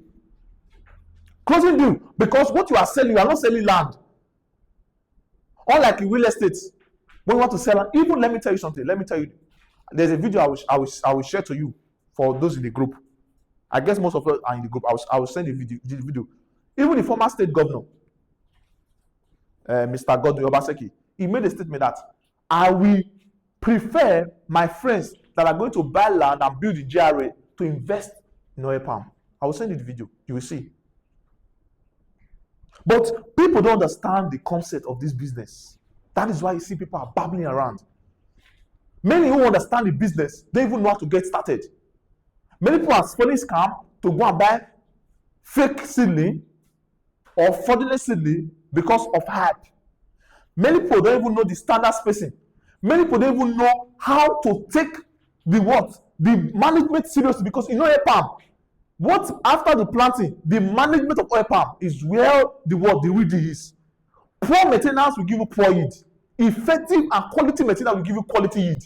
Closing deal, because what you are selling, you are not selling land. Unlike in real estate, when you want to sell land, even let me tell you something. Let me tell you, there's a video I will share to you for those in the group. I guess most of us are in the group. I will send the video. Even the former state governor, Mr. Godwin Obaseki, he made a statement that I will prefer my friends that are going to buy land and build the GRA to invest in oil palm. I will send you the video. You will see. But people don't understand the concept of this business. That is why you see people are babbling around. Many who understand the business, they even know how to get started. Many people are falling scam to go and buy fake seedling or fraudulent seedling because of hype. Many people don't even know the standard spacing. Many people don't even know how to take the management seriously, because in oil palm, after the planting, the management of oil palm is where the real deal is. Poor maintenance will give you poor yield. Effective and quality maintenance will give you quality yield.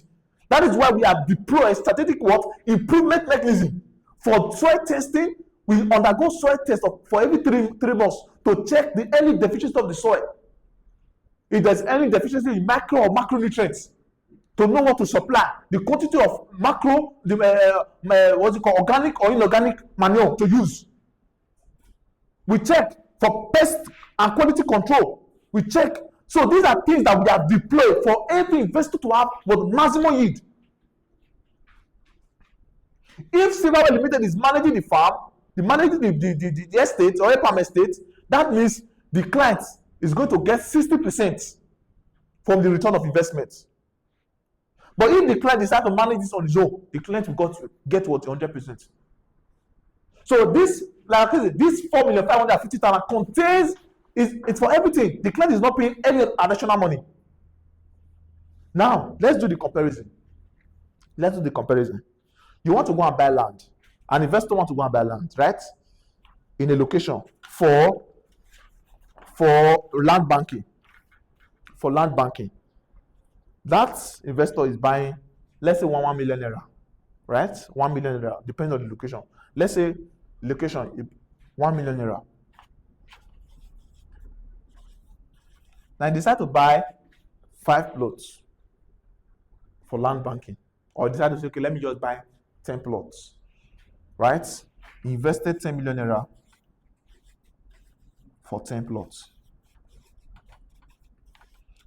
That is why we have deployed strategic improvement mechanism for soil testing. We undergo soil test for every 3 months to check the any deficiency of the soil. If there's any deficiency in micro or macronutrients, to know what to supply, the quantity of organic or inorganic manure to use. We check for pest and quality control. We check. So these are things that we have deployed for every investor to have with maximum yield. If Silverware Limited is managing the farm, managing the estate or palm estate, that means the client is going to get 60% from the return of investment. But if the client decides to manage this on his own, the client will get what? 100%. So this 4,550,000 contains, it's for everything. The client is not paying any additional money. Now, let's do the comparison. You want to go and buy land. An investor wants to go and buy land, right? In a location for land banking. That investor is buying, let's say 1 million naira, right? 1 million naira, depending on the location. Let's say location 1 million naira. Now I decide to buy 5 plots for land banking, or decide to say, okay, let me just buy 10 plots, right? He invested 10 million naira for 10 plots.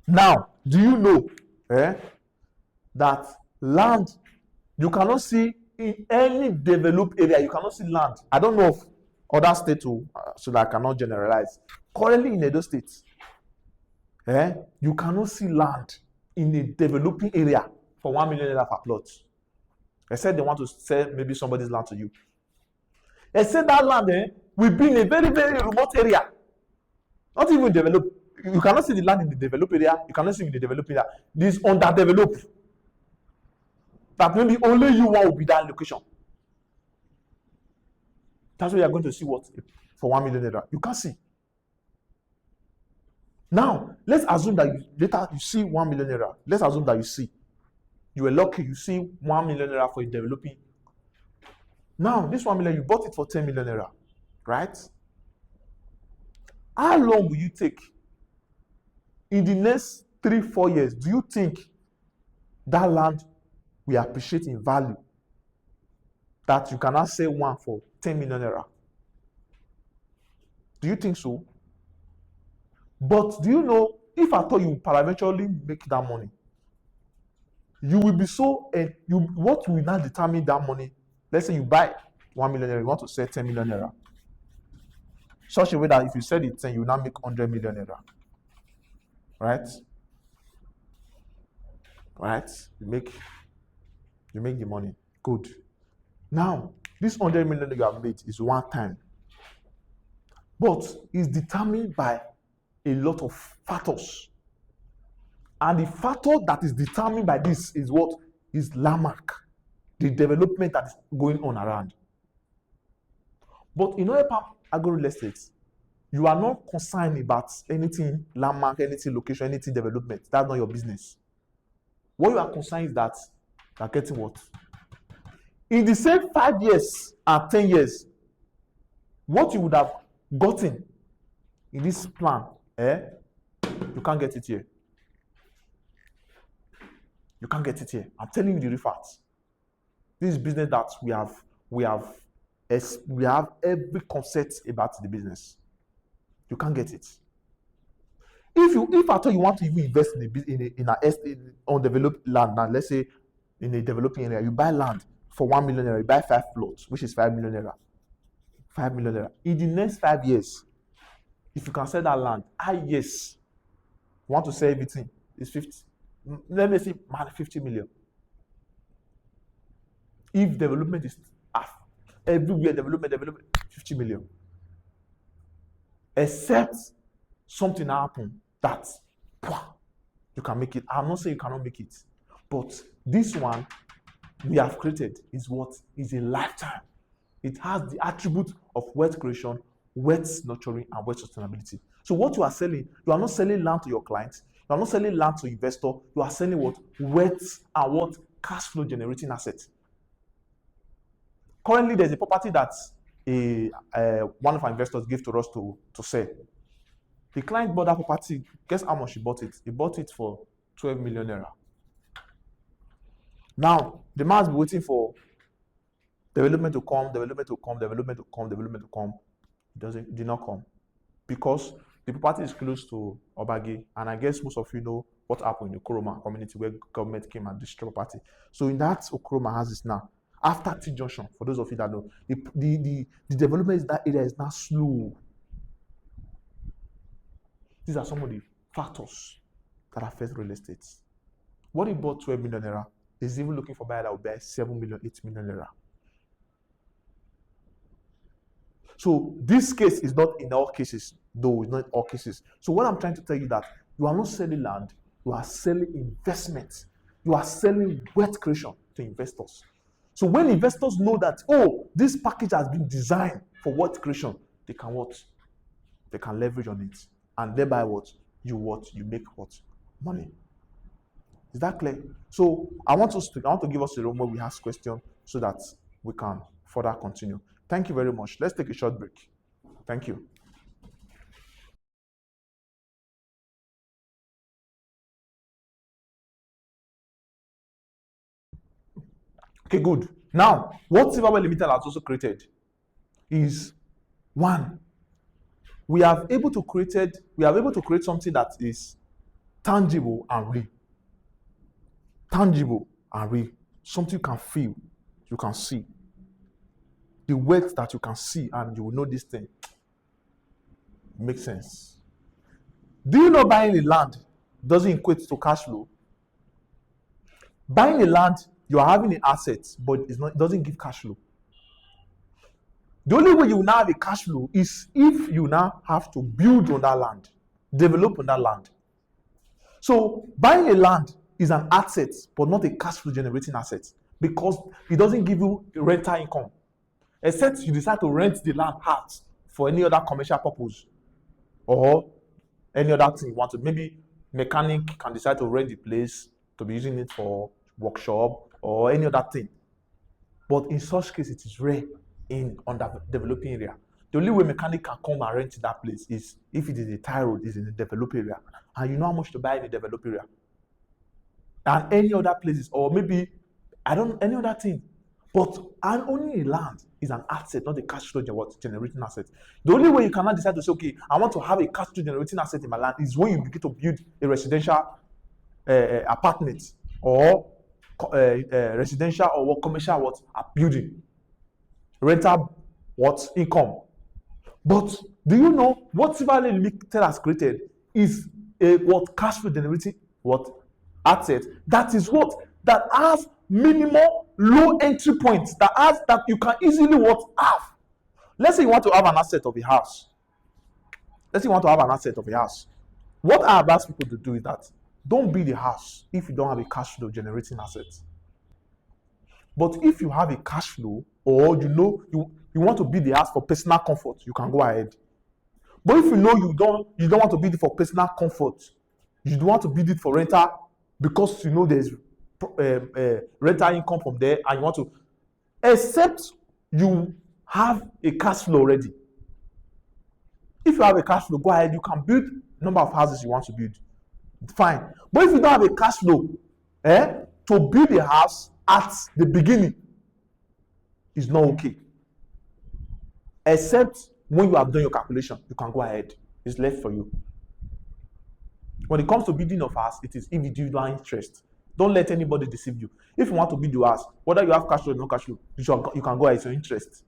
Now, do you know that land, you cannot see in any developed area, you cannot see land. I don't know of other states, so that I cannot generalize. Currently in Edo State, you cannot see land in a developing area for 1 million naira per plot. Except they want to sell maybe somebody's land to you. Except that land will be in a very, very remote area. Not even developed. You cannot see the land in the developed area. You cannot see in the developed area. This underdeveloped. That maybe only you will be that location. That's where you're going to see what for 1 million naira. You can't see. Now, let's assume that later you see 1 million naira. Let's assume that you see. You were lucky, you see 1 million naira for a developing. Now, this 1 million, you bought it for 10 million naira, right? How long will you take? In the next 3-4 years, do you think that land will appreciate in value? That you cannot sell one for 10 million naira? Do you think so? But do you know, if I thought you eventually make that money, you will be so, what will now determine that money? Let's say you buy 1 million naira, you want to sell 10 million naira. Such a way that if you sell it 10, you will now make 100 million naira. Right? Right? You make the money. Good. Now, this 100 million that you have made is one time. But it's determined by a lot of factors. And the factor that is determined by this is what? Is landmark. The development that is going on around. But in oil palm agro real estate, you are not concerned about anything landmark, anything location, anything development. That's not your business. What you are concerned is that you are getting what? In the same 5 years and 10 years, what you would have gotten in this plan, you can't get it here. You can't get it here. I'm telling you the real facts. This is business that we have every concept about the business. You can't get it. If at all you want to even invest in undeveloped land, now let's say in a developing area, you buy land for 1 million naira, you buy 5 plots, which is 5 million naira. 5 million naira. In the next 5 years, if you can sell that land, yes, you want to sell everything, it's 50. Let me say, 50 million. If development is everywhere, development, 50 million. Except something happen that you can make it. I'm not saying you cannot make it, but this one we have created is what is a lifetime. It has the attribute of wealth creation, wealth nurturing, and wealth sustainability. So what you are selling, you are not selling land to your clients, you are not selling land to investor, you are selling what? Wealth and what? Cash flow generating assets. Currently, there's a property that one of our investors gave to us to sell. The client bought that property. Guess how much he bought it? He bought it for 12 million naira. Now, the man has been waiting for development to come. It did not come. Because the property is close to Obage, and I guess most of you know what happened in the Okroma community where government came and destroyed property. So in that Okroma houses now, after T Junction, for those of you that know, the development in that area is now slow. These are some of the factors that affect real estate. What he bought 12 million naira is even looking for buyer that will buy 7 million, 8 million naira. So this case is not in all cases, though it's not in all cases. So what I'm trying to tell you that you are not selling land, you are selling investment. You are selling wealth creation to investors. So when investors know that, this package has been designed for wealth creation, they can what? They can leverage on it. And thereby you make what? Money. Is that clear? So I want to give us a room where we ask questions so that we can further continue. Thank you very much. Let's take a short break. Thank you. Okay, good. Now, what Silverware Limited has also created is one. We are able to create something that is tangible and real. Tangible and real. Something you can feel, you can see. The wealth that you can see and you will know this thing makes sense. Do you know buying a land doesn't equate to cash flow? Buying a land, you are having an asset, but it doesn't give cash flow. The only way you will now have a cash flow is if you now have to build on that land, develop on that land. So buying a land is an asset, but not a cash flow generating asset, because it doesn't give you rental income. except you decide to rent the land out for any other commercial purpose or any other thing you want to. Maybe mechanic can decide to rent the place to be using it for workshop or any other thing. But in such case, it is rare in underdeveloping area. The only way mechanic can come and rent that place is if it is a tie road, is in a developed area, and you know how much to buy in a developed area. And any other places, or maybe any other thing. But owning a land is an asset, not a cash flow generating asset. The only way you cannot decide to say, okay, I want to have a cash flow generating asset in my land is when you begin to build a residential apartment or residential or commercial building, rental income. But do you know what Silver Valley Limited has created is a cash flow generating asset that has minimal low entry points that you can easily have. Let's say you want to have an asset of a house. What I advise people to do is that don't build a house if you don't have a cash flow generating asset. But if you have a cash flow, or you want to build a house for personal comfort, you can go ahead. But if you know you don't want to build it for personal comfort, you don't want to build it for rental because you know there's rental income from there, and you want to, except you have a cash flow already. If you have a cash flow, go ahead, you can build number of houses you want to build. Fine. But if you don't have a cash flow, to build a house at the beginning is not okay. Except when you have done your calculation, you can go ahead. It's left for you. When it comes to building of house, it is individual interest. Don't let anybody deceive you. If you want to build your house, whether you have cash flow or no cash flow, you can go ahead. It's your interest.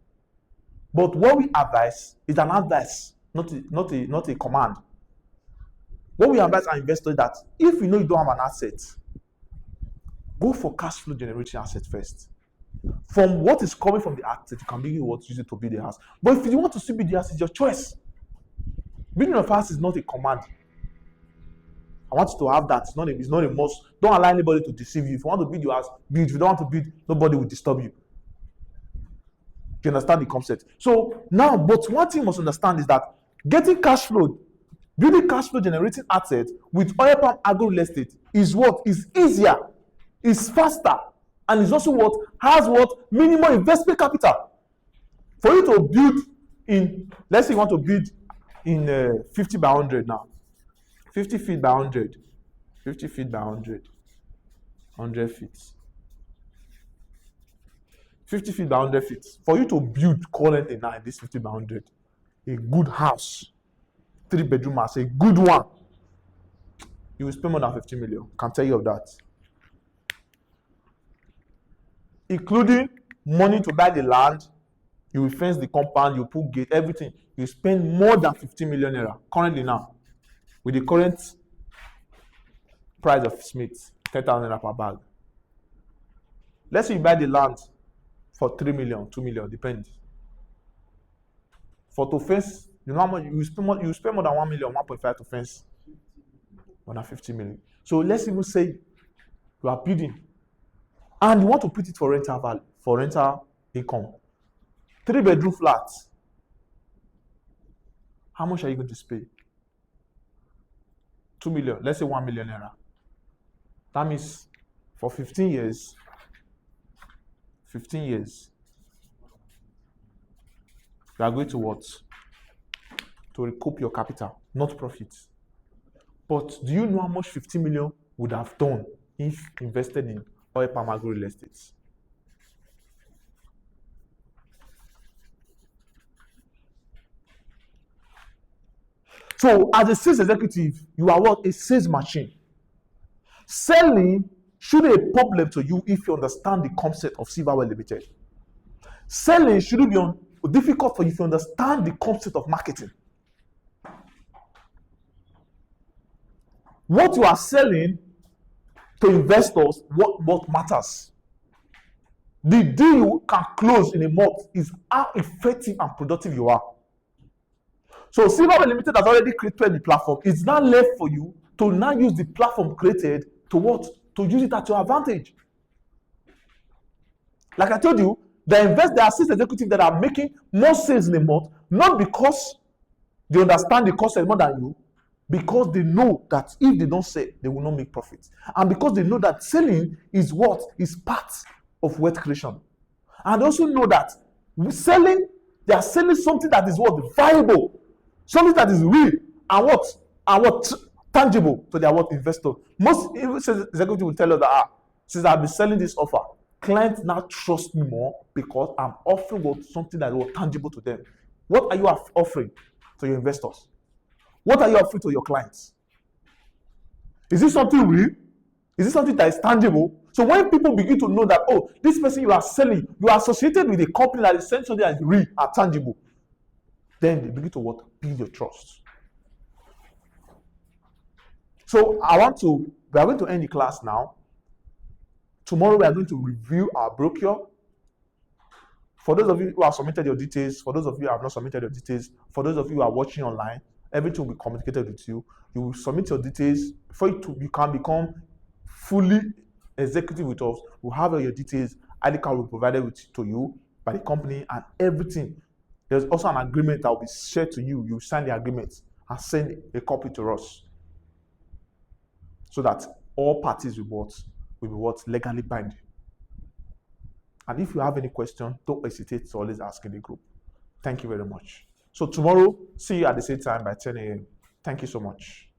But what we advise is an advice, not a command. What we advise our investors that if you know you don't have an asset, go for cash flow generating asset first. From what is coming from the asset, you can be use it to build a house. But if you want to still build the house, it's your choice. Building of house is not a command. I want you to have that. It's not a must. Don't allow anybody to deceive you. If you want to build your house, build. If you don't want to build, nobody will disturb you. You understand the concept? So now, but one thing you must understand is that building cash flow generating assets with oil palm agro real estate is easier, is faster, and is also has minimum investment capital. For you to build in, let's say you want to build in 50 by 100 now. 50 feet by 100. 50 feet by 100. 100 feet. 50 feet by 100 feet. For you to build currently now in this 50 by 100, a good house, 3-bedroom house, a good one, you will spend more than 50 million. Can tell you of that. Including money to buy the land, you will fence the compound, you put gate, everything. You spend more than 50 million naira currently now. With the current price of Smith, 10,000 naira per bag. Let's say you buy the land for 3 million, 2 million, depends. For to fence, you know how much you spend more than 1 million, 1.5 to fence. More than 50 million. So let's even say you are bidding and you want to put it for rental value, for rental income. 3-bedroom flat. How much are you going to pay? 2 million, let's say 1 million naira. That means for 15 years, you are going to what? To recoup your capital, not profit. But do you know how much 50 million would have done if invested in oil palm agro real estate? So as a sales executive, you are a sales machine. Selling shouldn't be a problem to you if you understand the concept of Silver Valley Limited. Selling shouldn't be difficult for you if you understand the concept of marketing. What you are selling to investors, what matters. The deal you can close in a month is how effective and productive you are. So Silver Valley Limited has already created the platform. It's now left for you to now use the platform created to use it at your advantage. Like I told you, There are sales executives that are making more sales in a month, not because they understand the concept more than you, because they know that if they don't sell, they will not make profit. And because they know that selling is what is part of wealth creation. And they also know that selling, they are selling something that is what viable, something that is real, and what tangible to their what investor. Most executives will tell you that since I've been selling this offer, clients now trust me more because I'm offering something that is tangible to them. What are you offering to your investors? What are you offering to your clients? Is it something real? Is it something that is tangible? So when people begin to know that, oh, this person you are selling, you are associated with a company that is selling something that is real and tangible, then they begin to build your trust. So we are going to end the class now. Tomorrow we are going to review our brochure. For those of you who have submitted your details, for those of you who have not submitted your details, for those of you who are watching online, everything will be communicated with you. You will submit your details before you can become fully executive with us. We'll have all your details. ID card will be provided to you by the company and everything. There's also an agreement that will be shared to you. You sign the agreement and send a copy to us, so that all parties will be legally binding. And if you have any question, don't hesitate to always ask in the group. Thank you very much. So tomorrow, see you at the same time by 10 a.m. Thank you so much.